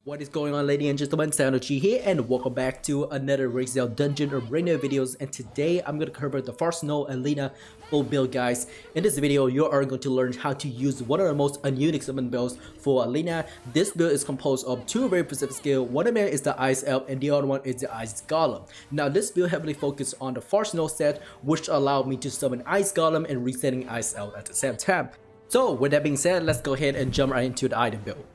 What is going on, ladies and gentlemen, Sanochi here, and welcome back to another Raziel Dungeon Arena videos. And today I'm going to cover the Frostsnow Alina full build, guys. In this video, you are going to learn how to use one of the most unique summon builds for Alina. This build is composed of two very specific skills. One of them is the Ice Elf and the other one is the Ice Golem. Now this build heavily focused on the Frostsnow set, which allowed me to summon Ice Golem and resetting Ice Elf at the same time. So with that being said, let's go ahead and jump right into the item build.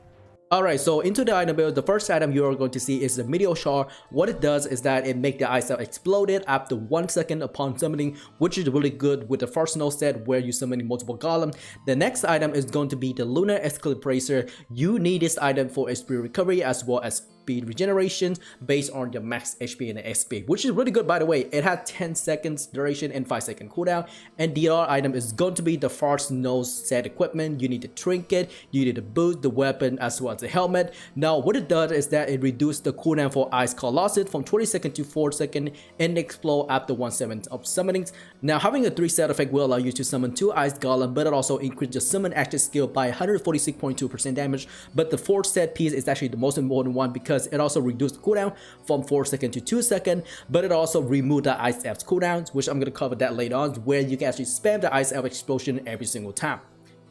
Alright, so into the item build, the first item you are going to see is the Meteor Shawl. What it does is that it makes the Ice Elf exploded after 1 second upon summoning, which is really good with the Frostsnow set where you summon multiple Golem. The next item is going to be the Lunar Escalabracer. You need this item for HP recovery as well as speed regeneration based on your max HP and SP, which is really good, by the way. It has 10 seconds duration and 5-second cooldown. And the other item is going to be the Frostsnow set equipment. You need the trinket, you need the boot, the weapon, as well as the helmet. Now what it does is that it reduces the cooldown for Ice Colossus from 20 seconds to 4 seconds and explode after 1/7 of summonings. Now having a 3-set effect will allow you to summon 2 Ice Golem, but it also increases the summon active skill by 146.2% damage. But the 4th set piece is actually the most important one because it also reduced the cooldown from 4 seconds to 2 seconds, but it also removed the Ice Elf's cooldowns, which I'm going to cover that later on, where you can actually spam the Ice Elf explosion every single time.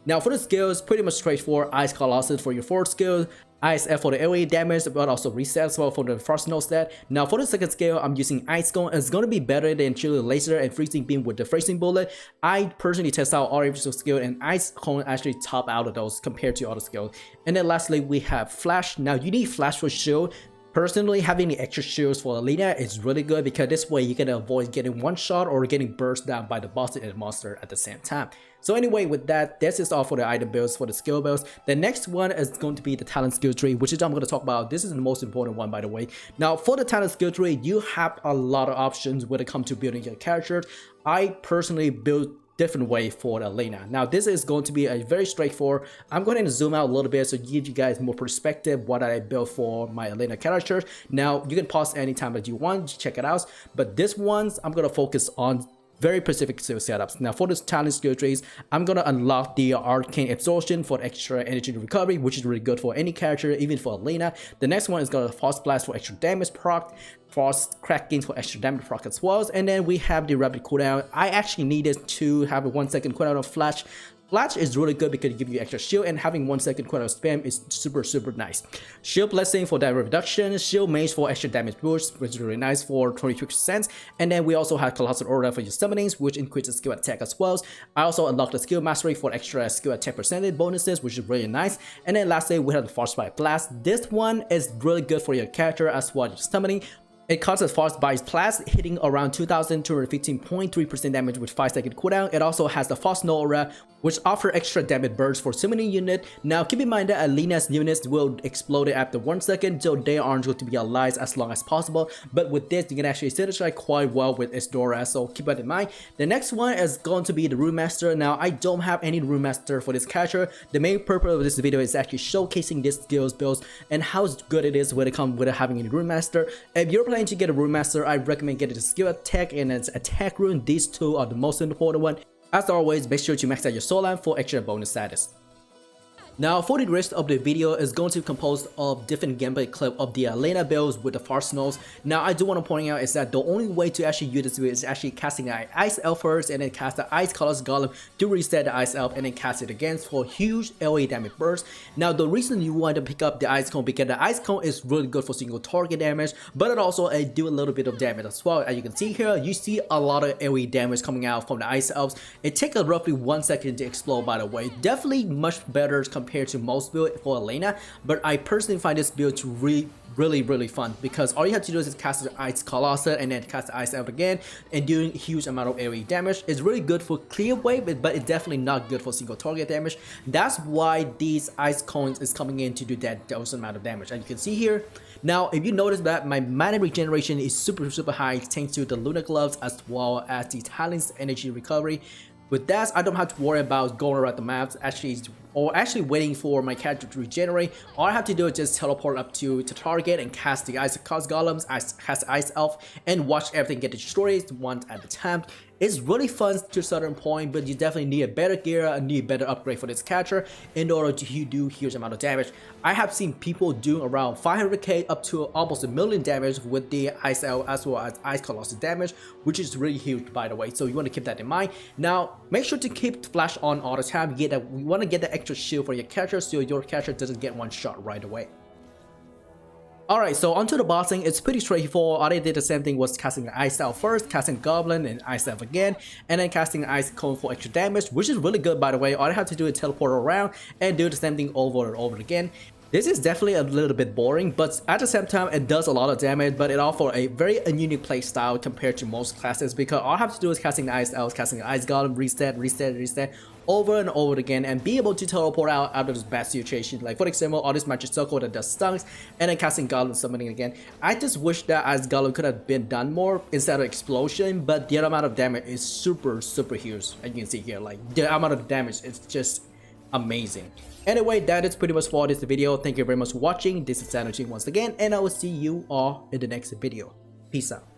Now for the skills, pretty much straightforward. Ice Colossus for your 4th skill, Ice Elf for the AoE damage, but also reset as well for the Frostsnow set. Now for the 2nd skill, I'm using Ice Cone. It's going to be better than Chilling Laser and Freezing Beam with the Freezing Bullet. I personally test out all individual skill, and Ice Cone actually top out of those compared to other skills. And then lastly, we have Flash. Now you need Flash for shield. Personally, having the extra shields for Alina is really good because this way you can avoid getting one shot or getting burst down by the boss and the monster at the same time. So anyway, with that, this is all for the item builds, for the skill builds. The next one is going to be the talent skill tree, which is I'm going to talk about. This is the most important one, by the way. Now for the talent skill tree, you have a lot of options when it comes to building your character. I personally build different way for Alina. Now this is going to be a very straightforward. I'm going to zoom out a little bit to give you guys more perspective what I built for my Alina character. Now you can pause anytime that you want to check it out, but this one's I'm going to focus on very specific skill setups. Now for this talent skill trees, I'm gonna unlock the Arcane Absorption for extra energy recovery, which is really good for any character, even for Alina. The next one is gonna Frost Blast for extra damage proc, Frost Cracking for extra damage proc as well. And then we have the rapid cooldown. I actually needed to have a 1-second cooldown of Flash. Flash is really good because it gives you extra shield, and having 1-second cooldown spam is super nice. Shield Blessing for damage reduction, Shield Mage for extra damage boost, which is really nice for 23%. And then we also have Colossal Aura for your summonings, which increases skill attack as well. I also unlocked the Skill Mastery for extra skill attack percentage bonuses, which is really nice. And then lastly, we have the Frostbite Blast. This one is really good for your character as well as summoning. It causes Frostbite Blast, hitting around 2,215.3% damage with 5-second cooldown. It also has the Frostsnow Aura, which offers extra damage burst for summoning unit. Now keep in mind that Alina's units will explode after 1 second, so they aren't going to be alive as long as possible. But with this, you can actually synergize quite well with Isdora, so keep that in mind. The next one is going to be the Rune Master. Now I don't have any Rune Master for this character. The main purpose of this video is actually showcasing this skills builds and how good it is when it comes with having a Rune Master. If you're planning to get a Rune Master, I recommend getting the skill attack and its attack rune. These two are the most important one. As always, make sure to max out your soul line for extra bonus status. Now for the rest of the video is going to be composed of different gameplay clip of the Alina builds with the Frostsnows. Now I do want to point out is that the only way to actually use this build is actually casting an Ice Elf first and then cast the Ice Colossus Golem to reset the Ice Elf and then cast it again for huge AoE damage burst. Now the reason you want to pick up the Ice Cone because the Ice Cone is really good for single target damage, but it also do a little bit of damage as well. As you can see here, you see a lot of AoE damage coming out from the Ice Elves. It takes roughly 1 second to explode, by the way. Definitely much better compared to most build for Alina, but I personally find this build to really fun because all you have to do is cast the Ice Colossus and then cast the Ice Elf again and doing a huge amount of AoE damage. It's really good for clear wave, but it's definitely not good for single target damage. That's why these Ice Cones is coming in to do that dose amount of damage, and you can see here. Now if you notice that my mana regeneration is super high thanks to the Lunar Gloves as well as the Talent's energy recovery. With that, I don't have to worry about going around the maps. Actually, it's or actually waiting for my character to regenerate, all I have to do is just teleport up to target and cast the Ice Cause Golems, cast Ice Elf, and watch everything get destroyed one at a time. It's really fun to a certain point, but you definitely need a better gear and need a better upgrade for this character in order to do huge amount of damage. I have seen people doing around 500k up to almost 1 million damage with the Ice Elf as well as Ice Colossus damage, which is really huge by the way, so you want to keep that in mind. Now make sure to keep flash on all the time. You want to get the extra shield for your character so your character doesn't get one shot right away. Alright, so onto the bossing, it's pretty straightforward. All I did the same thing was casting the Ice Elf first, casting Goblin and Ice Elf again, and then casting the Ice Cone for extra damage, which is really good by the way. All I have to do is teleport around and do the same thing over and over again. This is definitely a little bit boring, but at the same time it does a lot of damage, but it offers a very unique play style compared to most classes, because all I have to do is casting the Ice Elf, casting the Ice Golem, reset over and over again, and be able to teleport out of this bad situation. Like for example, all this magic circle that does stunts, and then casting Golem summoning again. I just wish that Ice Golem could have been done more instead of explosion, but the amount of damage is super huge. As you can see here, like the amount of damage is just amazing. Anyway, that is pretty much for this video. Thank you very much for watching. This is Sanity once again, and I will see you all in the next video. Peace out.